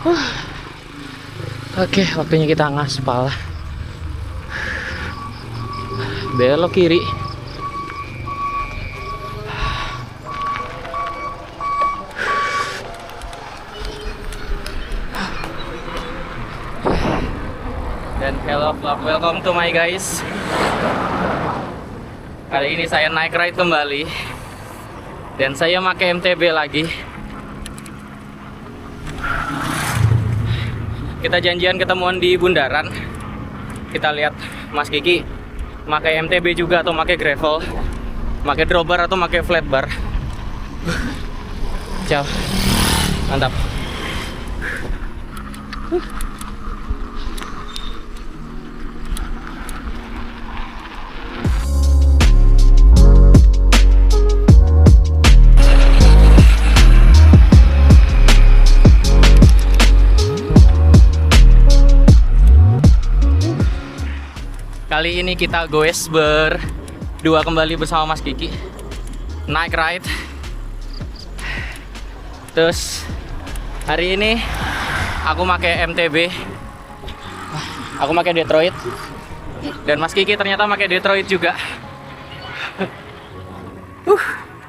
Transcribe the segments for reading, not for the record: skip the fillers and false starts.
Oke, waktunya kita ngaspal. Belok kiri. Dan hello vlog, welcome to my guys. Kali ini saya naik ride kembali. Dan saya pakai MTB lagi. Kita janjian ketemuan di bundaran. Kita lihat Mas Kiki pakai MTB juga atau pakai gravel, pakai drawbar atau pakai flat bar. Ciao. Mantap. Kali ini kita goes berdua kembali bersama Mas Kiki, naik ride. Terus hari ini aku pakai MTB, aku pakai Detroit, dan Mas Kiki ternyata pakai Detroit juga.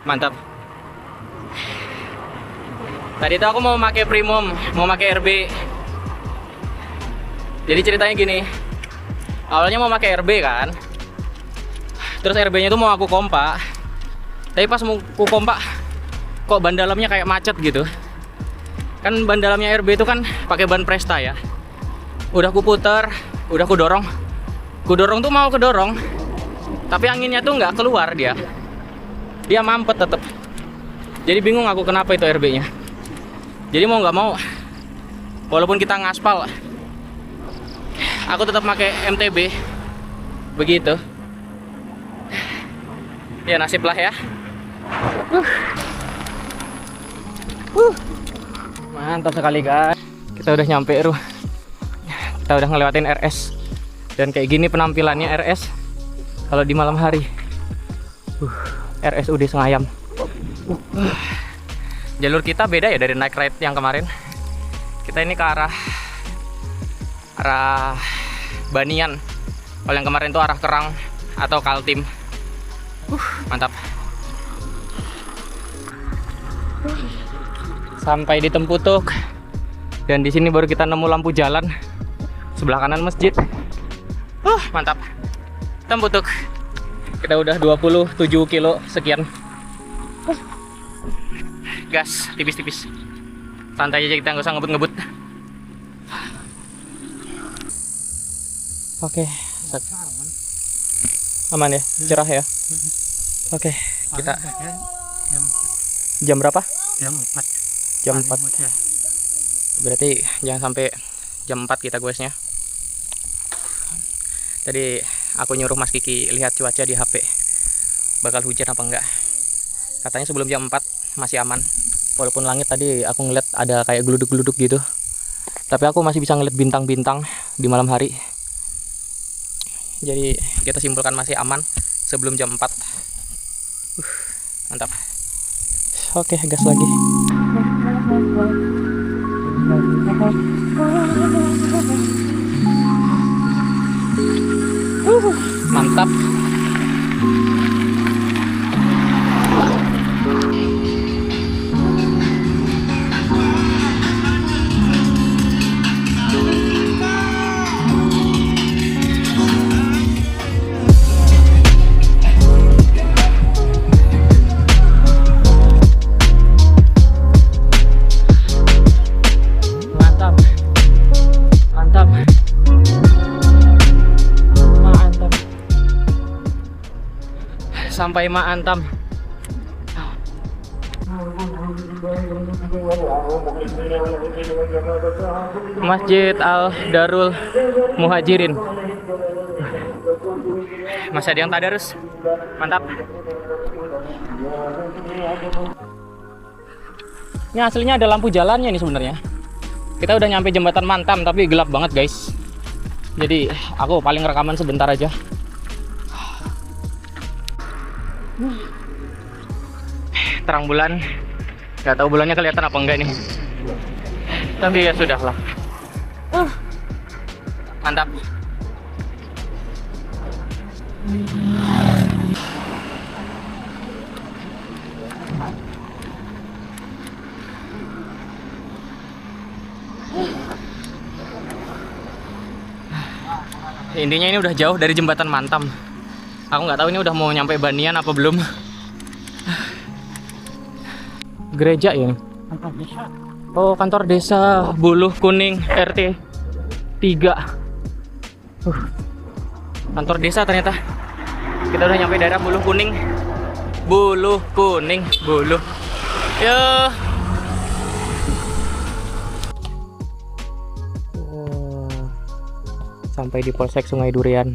Mantap. Tadi tuh aku mau pakai Primum, mau pakai RB. Jadi ceritanya gini. Awalnya mau pakai RB kan, terus RB nya tuh mau aku kompak, tapi pas mau aku kompak kok ban dalamnya kayak macet gitu. Kan ban dalamnya RB itu kan pakai ban Presta ya. Udah aku puter, udah aku dorong tuh mau kedorong, tapi anginnya tuh nggak keluar, dia mampet tetep. Jadi bingung aku kenapa itu RB nya. Jadi mau nggak mau, walaupun kita ngaspal, aku tetap pakai MTB. Begitu. Ya nasib lah ya. Mantap sekali guys. Kita udah nyampe kita udah ngelewatin RS. Dan kayak gini penampilannya RS kalau di malam hari. RSUD Sengayam. Jalur kita beda ya dari naik ride yang kemarin. Kita ini ke arah Banian. Kalau yang kemarin tuh arah Kerang atau Kaltim. Mantap. Sampai di Temputuk. Dan di sini baru kita nemu lampu jalan. Sebelah kanan masjid. Mantap. Temputuk. Kita udah 27 kilo sekian. Gas tipis-tipis. Santai aja, kita nggak usah ngebut-ngebut. Oke, aman ya, cerah ya. Oke, kita jam berapa? Jam 4. Berarti jangan sampai jam 4 kita goesnya. Tadi aku nyuruh Mas Kiki lihat cuaca di HP, bakal hujan apa enggak. Katanya sebelum jam 4 masih aman. Walaupun langit tadi aku ngeliat ada kayak geluduk-geluduk gitu, tapi aku masih bisa ngeliat bintang-bintang di malam hari. Jadi kita simpulkan masih aman sebelum jam 4. Mantap. Oke, gas lagi. Mantap. Sampai Maantam. Masjid Al Darul Muhajirin. Masih ada yang tadarus. Mantap. Ini aslinya ada lampu jalannya nih sebenarnya. Kita udah nyampe jembatan Mantam tapi gelap banget guys. Jadi aku paling rekaman sebentar aja. Terang bulan, nggak tahu bulannya kelihatan apa enggak nih. Tapi ya sudahlah. Mantap. Intinya ini udah jauh dari jembatan Mantam. Aku nggak tahu ini udah mau nyampe Banian apa belum. Gereja ya ini. Oh, kantor desa Buluh Kuning RT 3. Kantor desa ternyata. Kita udah nyampe daerah Buluh Kuning. Buluh Kuning, Buluh. Yo. Sampai di Polsek Sungai Durian.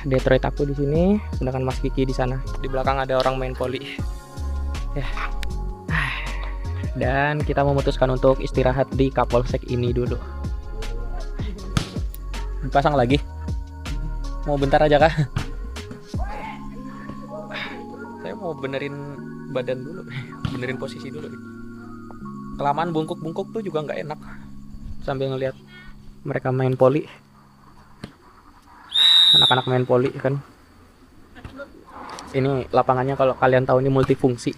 Detroit aku di sini, sedangkan Mas Kiki di sana. Di belakang ada orang main poli. Ya. Dan kita memutuskan untuk istirahat di Kapolsek ini dulu. Dipasang lagi. Mau bentar aja kah? Saya mau benerin badan dulu, benerin posisi dulu. Kelamaan bungkuk-bungkuk tuh juga nggak enak. Sambil ngeliat mereka main poli, anak-anak main poli kan. Ini lapangannya kalau kalian tahu ini multifungsi.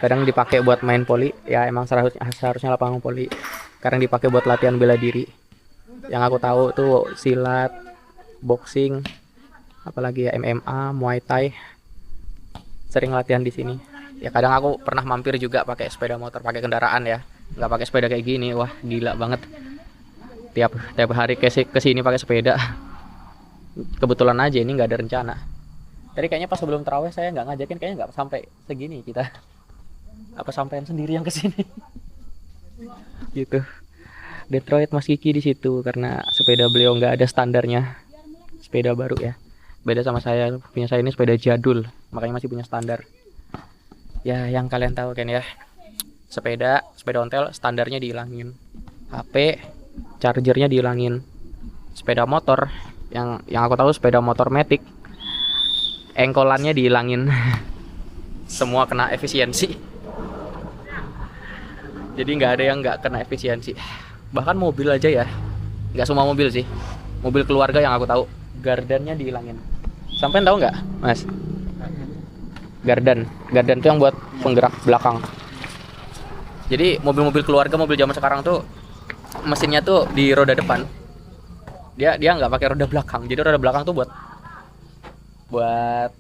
Kadang dipakai buat main poli, ya emang seharusnya lapangan poli. Kadang dipakai buat latihan bela diri. Yang aku tahu tuh silat, boxing, apalagi ya MMA, Muay Thai. Sering latihan di sini. Ya kadang aku pernah mampir juga pakai sepeda motor, pakai kendaraan ya. Nggak pakai sepeda kayak gini, wah gila banget. Tiap hari kesini pakai sepeda. Kebetulan aja ini nggak ada rencana. Tadi kayaknya pas sebelum tarawih saya nggak ngajakin, kayaknya nggak sampai segini kita. Apa sampean sendiri yang kesini? Gitu. Detroit Mas Kiki di situ karena sepeda beliau nggak ada standarnya. Sepeda baru ya. Beda sama saya, punya saya ini sepeda jadul, makanya masih punya standar. Ya yang kalian tahu kan ya. Sepeda ontel standarnya dihilangin. HP chargernya dihilangin. Sepeda motor yang aku tahu sepeda motor Matic engkolannya dihilangin. Semua kena efisiensi. Jadi nggak ada yang nggak kena efisiensi. Bahkan mobil aja ya, nggak semua mobil sih. Mobil keluarga yang aku tahu gardannya dihilangin. Sampai tahu nggak Mas? Gardan itu yang buat penggerak belakang. Jadi mobil-mobil keluarga, mobil zaman sekarang tuh mesinnya tuh di roda depan, dia nggak pakai roda belakang. Jadi roda belakang tuh buat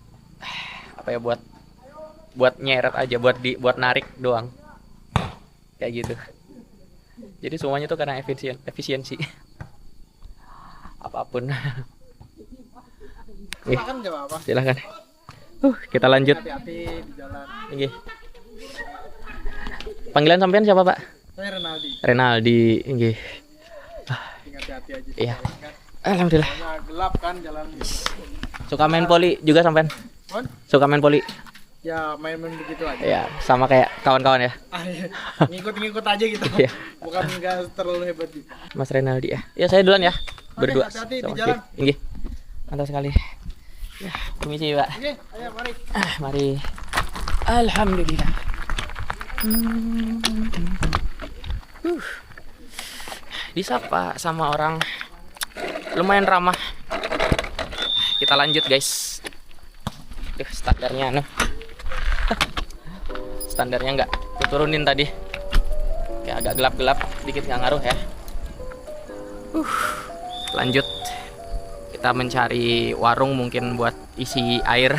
apa ya, buat nyeret aja, buat narik doang, kayak gitu. Jadi semuanya tuh karena efisiensi apapun. Silakan, nggak apa-apa. Silakan. Kita lanjut. Hati-hati di jalan. Ini. Panggilan sampean siapa, Pak? Saya Renaldi, nggih. Hati-hati aja. Iya. Alhamdulillah. Gelap kan jalan. Suka main poli juga sampean? Suka main poli? Ya, main-main begitu aja. Ya, sama kayak kawan-kawan ya. Ngikut-ngikut aja gitu. Iya. Bukan enggak terlalu hebat gitu. Mas Renaldi ya. Ya, saya duluan ya. Berdua. Hati-hati di jalan. Nggih. Mantap sekali. Ya, permisi, Pak. Oke, ayo mari. Mari. Alhamdulillah. Disapa sama orang lumayan ramah. Kita lanjut guys. Standarnya standarnya nggak turunin tadi, kayak agak gelap-gelap dikit, nggak ngaruh ya. Lanjut, kita mencari warung mungkin buat isi air.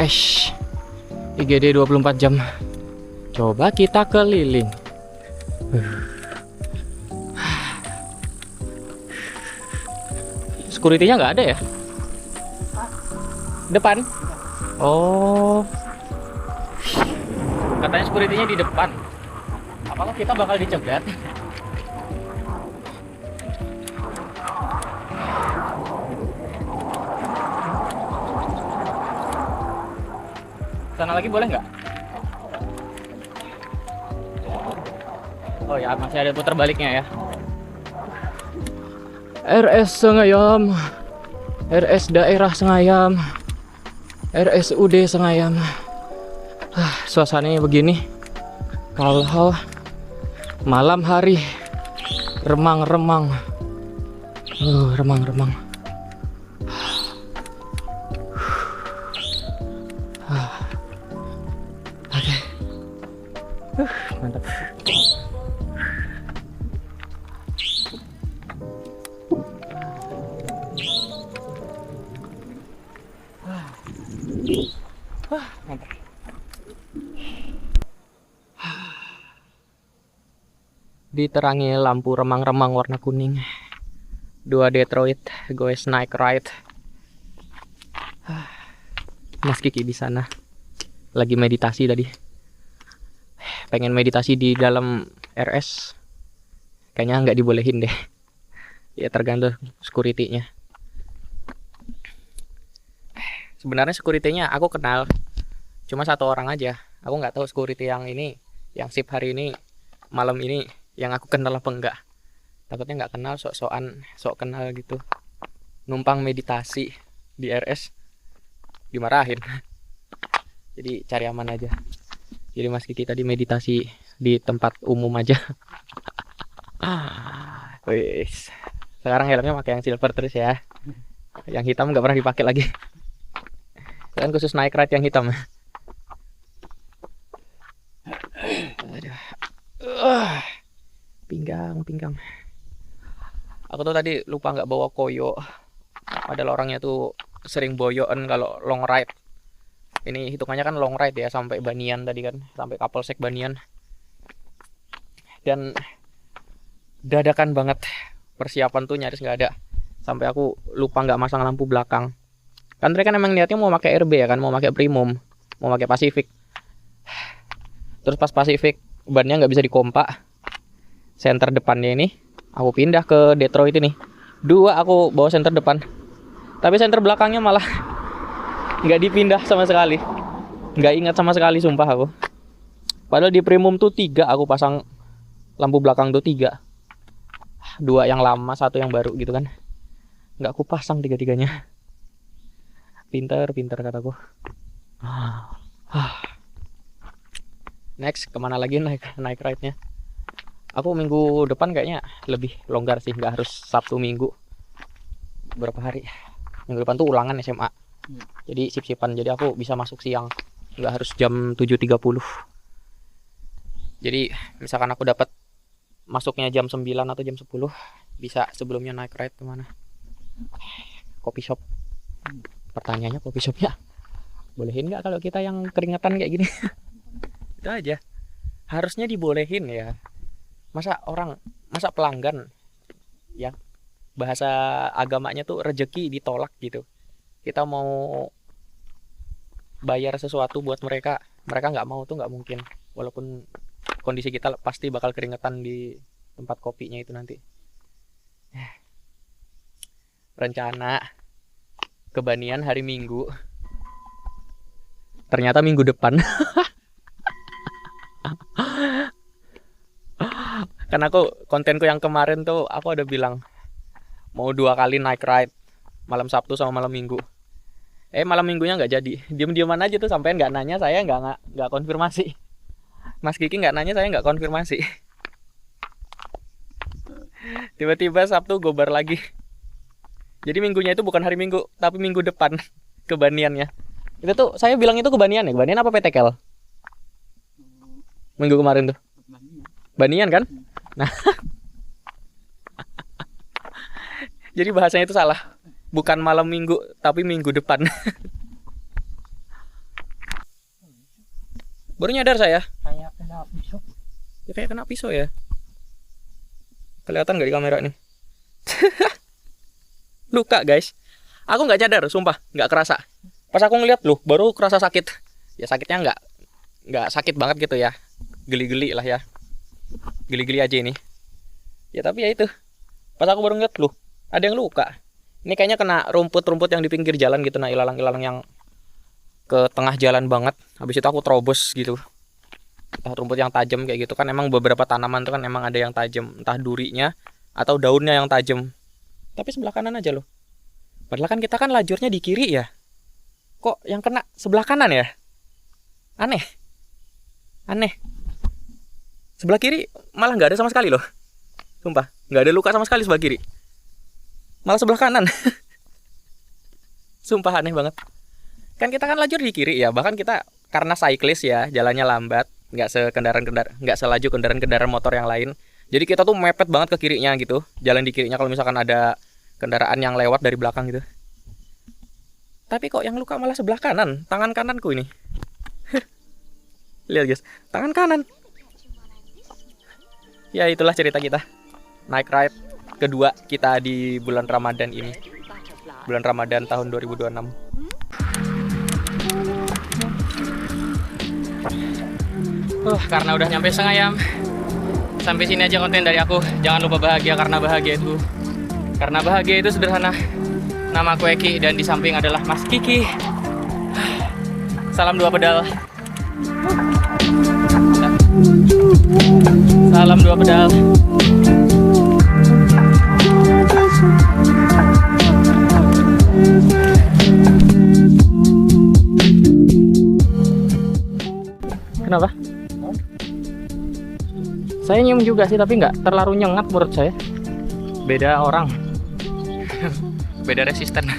RS IGD 24 jam. Coba kita keliling. Security-nya nggak ada ya? Depan? Oh. Katanya security-nya di depan. Apakah kita bakal dicegat? Sana lagi boleh nggak? Oh ya, masih ada putar baliknya ya. RS Sengayam, RS Daerah Sengayam, RSUD Sengayam. Suasananya begini. Kalau malam hari, remang-remang, remang-remang. Mantap. Mantap. Diterangi lampu remang-remang warna kuning. 2 Detroit goes night ride. Mas Kiki di sana lagi meditasi tadi. Pengen meditasi di dalam RS, kayaknya nggak dibolehin deh. Ya tergantung security-nya. Sebenarnya security-nya aku kenal, cuma 1 orang aja. Aku nggak tahu security yang ini, yang shift hari ini, malam ini, yang aku kenal apa enggak. Takutnya nggak kenal, sok kenal gitu. Numpang meditasi di RS, dimarahin. Jadi cari aman aja. Jadi Mas Kiki tadi meditasi di tempat umum aja. Wis. Sekarang helmnya pakai yang silver terus ya. Yang hitam nggak pernah dipakai lagi. Kan khusus naik ride yang hitam. Pinggang. Aku tuh tadi lupa nggak bawa koyo. Padahal orangnya tuh sering boyoan kalau long ride. Ini hitungannya kan long ride ya, sampai Banian tadi kan, sampai Kapolsek Banian. Dan dadakan banget, persiapan tuh nyaris nggak ada. Sampai aku lupa nggak masang lampu belakang. Kan mereka kan emang niatnya mau pakai RB ya kan, mau pakai Primum, mau pakai Pacific. Terus pas Pacific bannya nggak bisa dikompak. Senter depannya ini aku pindah ke Detroit ini. 2 aku bawa senter depan. Tapi senter belakangnya malah nggak dipindah sama sekali. Nggak ingat sama sekali sumpah aku. Padahal di Primum tuh 3 aku pasang lampu belakang tuh 3. 2 yang lama, 1 yang baru gitu kan. Nggak aku pasang 3-tiganya. Pinter kataku. Next kemana lagi naik ride-nya? Aku minggu depan kayaknya lebih longgar sih, nggak harus Sabtu Minggu. Berapa hari? Minggu depan tuh ulangan SMA. Jadi sip-sipan, jadi aku bisa masuk siang, nggak harus jam 7.30. Jadi misalkan aku dapat masuknya jam 9 atau jam 10, bisa sebelumnya naik ride kemana? Coffee shop. Pertanyaannya coffee shopnya bolehin nggak kalau kita yang keringetan kayak gini? Itu aja. Harusnya dibolehin ya. Masa pelanggan ya, bahasa agamanya tuh rezeki ditolak gitu. Kita mau bayar sesuatu buat mereka nggak mau tuh nggak mungkin. Walaupun kondisi kita pasti bakal keringetan di tempat kopinya itu nanti. Rencana ke Banian hari Minggu, ternyata minggu depan. Karena kontenku yang kemarin tuh aku ada bilang mau 2 kali naik ride, malam Sabtu sama malam Minggu. Malam Minggunya nggak jadi, diem-dieman aja tuh, sampean nggak nanya, saya nggak konfirmasi. Mas Kiki nggak nanya, saya nggak konfirmasi. Tiba-tiba Sabtu gobar lagi. Jadi minggunya itu bukan hari Minggu, tapi minggu depan kebaniannya. Itu tuh saya bilang itu kebanian ya, kebanian apa PTKL? Minggu kemarin tuh. Banian kan? Nah. Jadi bahasanya itu salah. Bukan malam Minggu, tapi minggu depan. Baru nyadar saya. Kayak kena pisau. Ya, kayak kena pisau ya. Kelihatan nggak di kamera nih? Luka guys. Aku nggak nyadar, sumpah, nggak kerasa. Pas aku ngeliat loh, baru kerasa sakit. Ya sakitnya nggak sakit banget gitu ya. Geli-geli lah ya. Geli-geli aja ini. Ya tapi ya itu. Pas aku baru ngeliat loh, ada yang luka. Ini kayaknya kena rumput-rumput yang di pinggir jalan gitu, nah ilalang-ilalang yang ke tengah jalan banget. Habis itu aku terobos gitu. Entah rumput yang tajam kayak gitu kan, emang beberapa tanaman tuh kan emang ada yang tajam, entah durinya atau daunnya yang tajam. Tapi sebelah kanan aja loh. Padahal kan kita kan lajurnya di kiri ya. Kok yang kena sebelah kanan ya? Aneh. Aneh. Sebelah kiri malah nggak ada sama sekali loh. Sumpah, nggak ada luka sama sekali sebelah kiri. Malah sebelah kanan. Sumpah aneh banget. Kan kita kan lajur di kiri ya, bahkan kita karena cyclist ya, jalannya lambat, nggak selaju kendaraan-kendaraan motor yang lain. Jadi kita tuh mepet banget ke kirinya gitu, jalan di kirinya kalau misalkan ada kendaraan yang lewat dari belakang gitu. Tapi kok yang luka malah sebelah kanan, tangan kananku ini. Lihat guys, tangan kanan. Ya itulah cerita kita. Night ride kedua kita di bulan Ramadan ini. Bulan Ramadan tahun 2026. Karena udah nyampe Sengayam. Sampai sini aja konten dari aku. Jangan lupa bahagia karena bahagia itu sederhana. Nama aku Eki dan di samping adalah Mas Kiki. Salam 2 pedal. Salam 2 pedal. Kenapa? Saya nyium juga sih, tapi nggak terlalu nyengat menurut saya. Beda orang. Beda resisten.